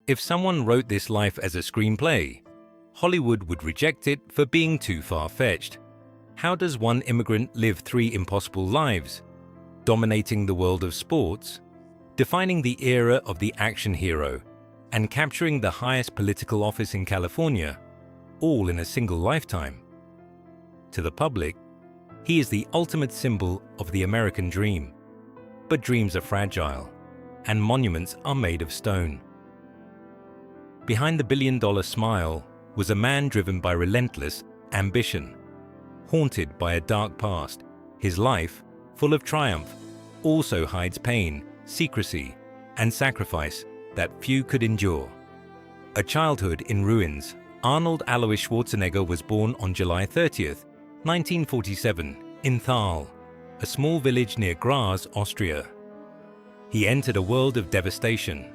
If someone wrote this life as a screenplay, Hollywood would reject it for being too far-fetched. How does one immigrant live 3 impossible lives? Dominating the world of sports, defining the era of the action hero, and capturing the highest political office in California, all in a single lifetime. To the public, he is the ultimate symbol of the American dream. But dreams are fragile, and monuments are made of stone. Behind the billion-dollar smile was a man driven by relentless ambition. Haunted by a dark past, his life, full of triumph, also hides pain, secrecy, and sacrifice that few could endure. A childhood in ruins, Arnold Alois Schwarzenegger was born on July 30th, 1947, in Thal, a small village near Graz, Austria. He entered a world of devastation.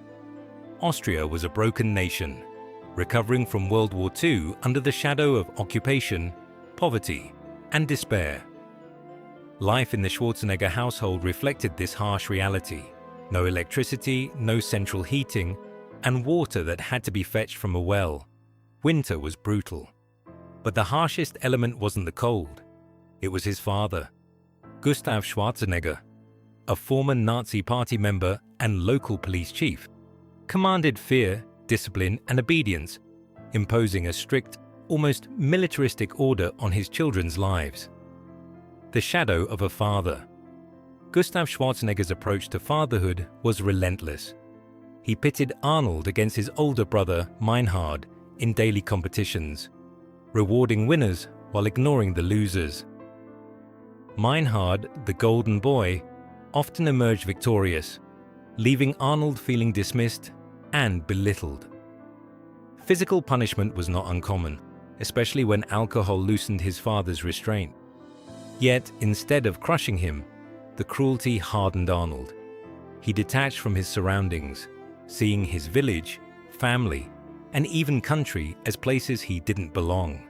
Austria was a broken nation, recovering from World War II under the shadow of occupation, poverty, and despair. Life in the Schwarzenegger household reflected this harsh reality. No electricity, no central heating, and water that had to be fetched from a well. Winter was brutal. But the harshest element wasn't the cold. It was his father, Gustav Schwarzenegger, a former Nazi party member and local police chief, commanded fear, discipline, and obedience, imposing a strict, almost militaristic order on his children's lives. The shadow of a father. Gustav Schwarzenegger's approach to fatherhood was relentless. He pitted Arnold against his older brother, Meinhard, in daily competitions, rewarding winners while ignoring the losers. Meinhard, the golden boy, often emerged victorious, leaving Arnold feeling dismissed and belittled. Physical punishment was not uncommon, especially when alcohol loosened his father's restraint. Yet, instead of crushing him, the cruelty hardened Arnold. He detached from his surroundings, seeing his village, family, and even country as places he didn't belong.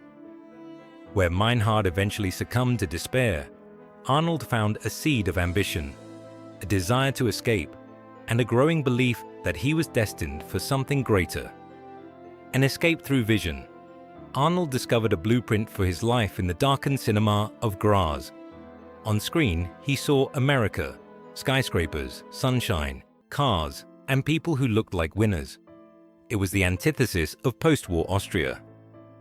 Where Meinhard eventually succumbed to despair, Arnold found a seed of ambition, a desire to escape, and a growing belief that he was destined for something greater. An escape through vision. Arnold discovered a blueprint for his life in the darkened cinema of Graz. On screen, he saw America, skyscrapers, sunshine, cars, and people who looked like winners. It was the antithesis of post-war Austria.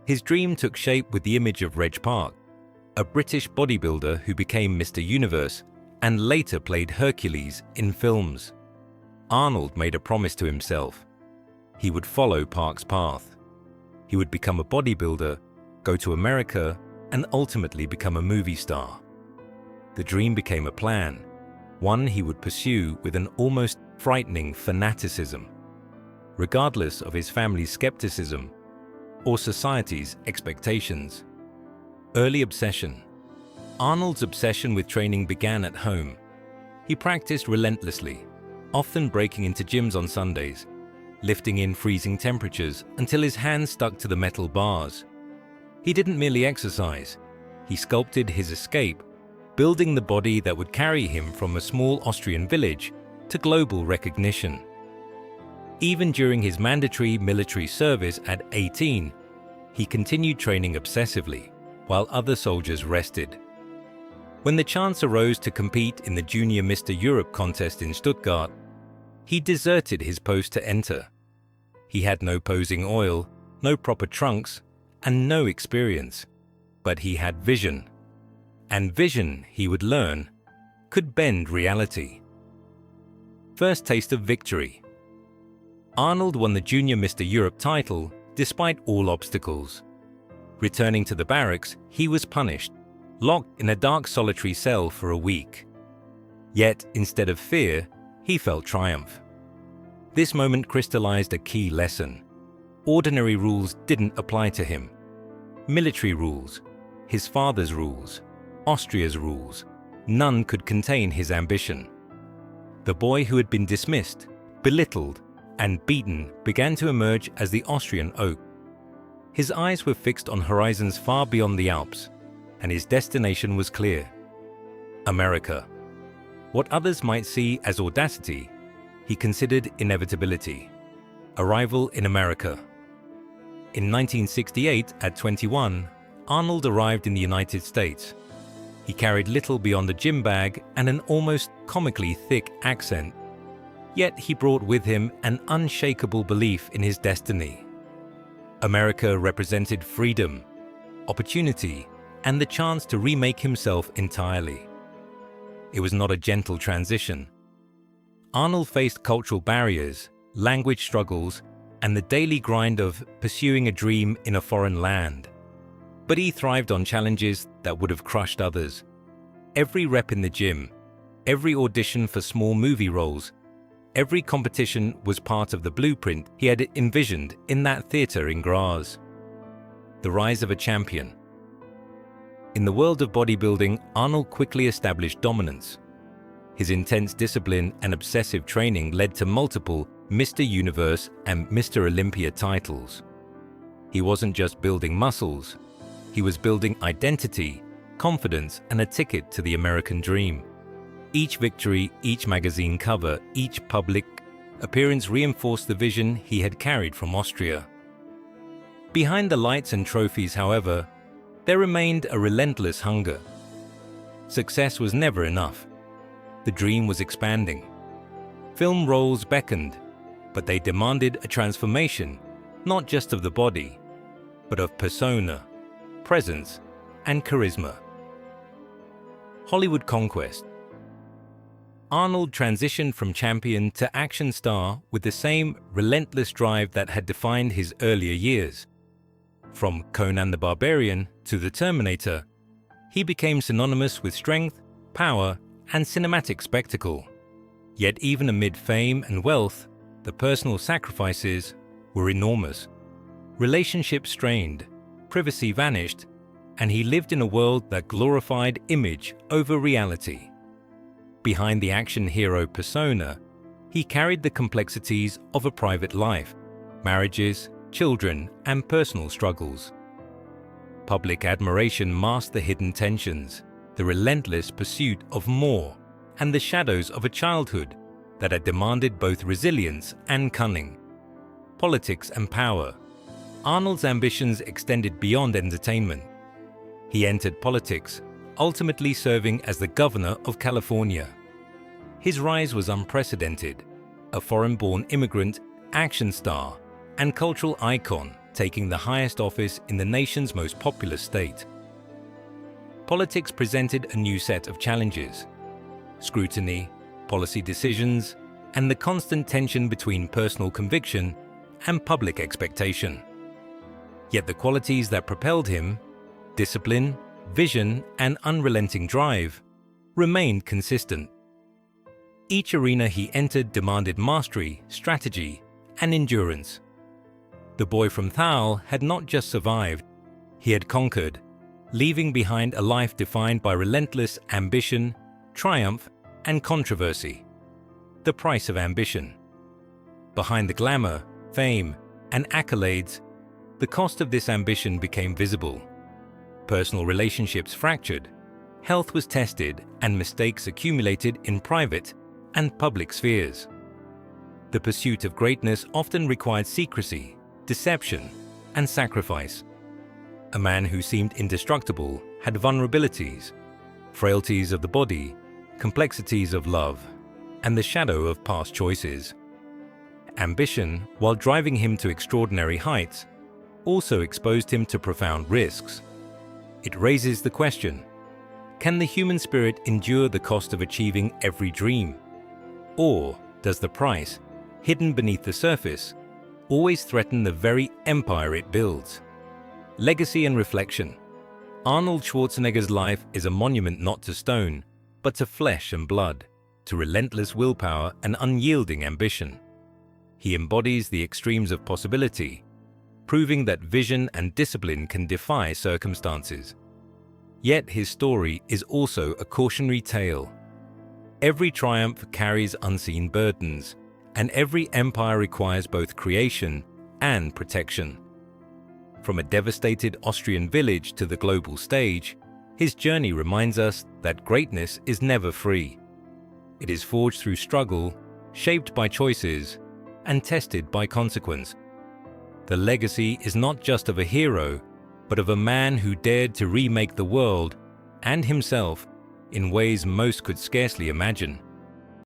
His dream took shape with the image of Reg Park, a British bodybuilder who became Mr. Universe and later played Hercules in films. Arnold made a promise to himself. He would follow Park's path. He would become a bodybuilder, go to America, and ultimately become a movie star. The dream became a plan, one he would pursue with an almost frightening fanaticism, regardless of his family's skepticism or society's expectations. Early obsession. Arnold's obsession with training began at home. He practiced relentlessly, often breaking into gyms on Sundays, lifting in freezing temperatures until his hands stuck to the metal bars. He didn't merely exercise, he sculpted his escape, building the body that would carry him from a small Austrian village to global recognition. Even during his mandatory military service at 18, he continued training obsessively, while other soldiers rested. When the chance arose to compete in the Junior Mr. Europe contest in Stuttgart, he deserted his post to enter. He had no posing oil, no proper trunks, and no experience. But he had vision. And vision, he would learn, could bend reality. First taste of victory. Arnold won the Junior Mr. Europe title despite all obstacles. Returning to the barracks, he was punished, locked in a dark solitary cell for a week. Yet, instead of fear, he felt triumph. This moment crystallized a key lesson. Ordinary rules didn't apply to him. Military rules, his father's rules, Austria's rules, none could contain his ambition. The boy who had been dismissed, belittled, and beaten began to emerge as the Austrian oak. His eyes were fixed on horizons far beyond the Alps, and his destination was clear: America. What others might see as audacity, he considered inevitability. Arrival in America. In 1968, at 21, Arnold arrived in the United States. He carried little beyond a gym bag and an almost comically thick accent. Yet he brought with him an unshakable belief in his destiny. America represented freedom, opportunity, and the chance to remake himself entirely. It was not a gentle transition. Arnold faced cultural barriers, language struggles, and the daily grind of pursuing a dream in a foreign land. But he thrived on challenges that would have crushed others. Every rep in the gym, every audition for small movie roles, every competition was part of the blueprint he had envisioned in that theater in Graz. The rise of a champion. In the world of bodybuilding, Arnold quickly established dominance. His intense discipline and obsessive training led to multiple Mr. Universe and Mr. Olympia titles. He wasn't just building muscles, he was building identity, confidence, and a ticket to the American dream. Each victory, each magazine cover, each public appearance reinforced the vision he had carried from Austria. Behind the lights and trophies, however, there remained a relentless hunger. Success was never enough. The dream was expanding. Film roles beckoned, but they demanded a transformation, not just of the body, but of persona, presence, and charisma. Hollywood Conquest. Arnold transitioned from champion to action star with the same relentless drive that had defined his earlier years. From Conan the Barbarian to the Terminator, he became synonymous with strength, power, and cinematic spectacle. Yet even amid fame and wealth, the personal sacrifices were enormous. Relationships strained, privacy vanished, and he lived in a world that glorified image over reality. Behind the action hero persona, he carried the complexities of a private life, marriages, children, and personal struggles. Public admiration masked the hidden tensions, the relentless pursuit of more, and the shadows of a childhood that had demanded both resilience and cunning. Politics and power. Arnold's ambitions extended beyond entertainment. He entered politics, ultimately serving as the governor of California. His rise was unprecedented, a foreign-born immigrant, action star, and cultural icon taking the highest office in the nation's most populous state. Politics presented a new set of challenges: scrutiny, policy decisions, and the constant tension between personal conviction and public expectation. Yet the qualities that propelled him, discipline, vision, and unrelenting drive, remained consistent. Each arena he entered demanded mastery, strategy, and endurance. The boy from Thal had not just survived, he had conquered, leaving behind a life defined by relentless ambition, triumph, and controversy. The price of ambition. Behind the glamour, fame, and accolades, the cost of this ambition became visible. Personal relationships fractured, health was tested, and mistakes accumulated in private and public spheres. The pursuit of greatness often required secrecy, deception, and sacrifice. A man who seemed indestructible had vulnerabilities, frailties of the body, complexities of love, and the shadow of past choices. Ambition, while driving him to extraordinary heights, also exposed him to profound risks. It raises the question: can the human spirit endure the cost of achieving every dream? Or does the price, hidden beneath the surface, always threaten the very empire it builds? Legacy and reflection. Arnold Schwarzenegger's life is a monument not to stone, but to flesh and blood, to relentless willpower and unyielding ambition. He embodies the extremes of possibility, proving that vision and discipline can defy circumstances. Yet his story is also a cautionary tale. Every triumph carries unseen burdens, and every empire requires both creation and protection. From a devastated Austrian village to the global stage, his journey reminds us that greatness is never free. It is forged through struggle, shaped by choices, and tested by consequence. The legacy is not just of a hero, but of a man who dared to remake the world and himself in ways most could scarcely imagine.